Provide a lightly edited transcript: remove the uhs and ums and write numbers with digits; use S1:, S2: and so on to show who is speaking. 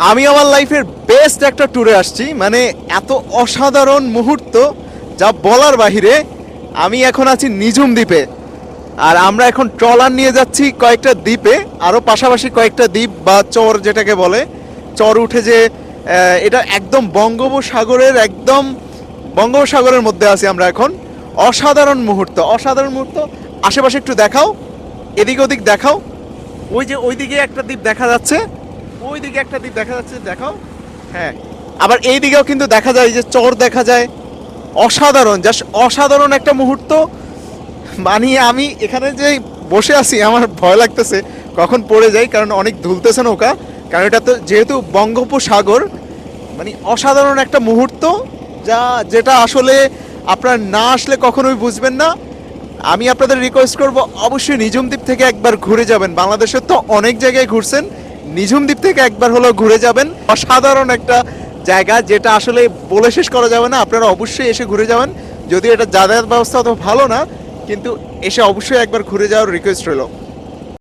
S1: আমি আমার লাইফের বেস্ট একটা ট্যুরে আসছি, মানে এত অসাধারণ মুহূর্ত যা বলার বাহিরে। আমি এখন আছি নিঝুম দ্বীপে, আর আমরা এখন ট্রলার নিয়ে যাচ্ছি কয়েকটা দ্বীপে, আরও পাশাপাশি কয়েকটা দ্বীপ বা চর যেটাকে বলে, চর উঠে যে এটা একদম বঙ্গোপসাগরের বঙ্গোপসাগরের মধ্যে আছি আমরা এখন। অসাধারণ মুহূর্ত, অসাধারণ মুহূর্ত। আশেপাশে একটু দেখাও, এদিক ওদিক দেখাও। ওই যে ওইদিকে একটা দ্বীপ দেখা যাচ্ছে, ওইদিকে একটা দ্বীপ দেখা যাচ্ছে, দেখাও। হ্যাঁ, আবার এই দিকেও কিন্তু দেখা যায়, এই যে চর দেখা যায়। অসাধারণ, জাস্ট অসাধারণ একটা মুহূর্ত। মানে আমি এখানে যে বসে আছি আমার ভয় লাগতেছে কখন পড়ে যাই, কারণ অনেক ধুলতেছে নৌকা, কারণ এটা তো যেহেতু বঙ্গোপসাগর। মানে অসাধারণ একটা মুহূর্ত, যেটা আসলে আপনারা না আসলে কখনোই বুঝবেন না। আমি আপনাদের রিকোয়েস্ট করব, অবশ্যই নিঝুম দ্বীপ থেকে একবার ঘুরে যাবেন। বাংলাদেশের তো অনেক জায়গায় ঘুরছেন, নিঝুম দ্বীপ থেকে একবার হলেও ঘুরে যাবেন। অসাধারণ একটা জায়গা, যেটা আসলে বলে শেষ করা যাবে না। আপনারা অবশ্যই এসে ঘুরে যাবেন, যদিও এটা যাতায়াত ব্যবস্থা অত ভালো না, কিন্তু এসে অবশ্যই একবার ঘুরে যাওয়ার রিকোয়েস্ট রইল।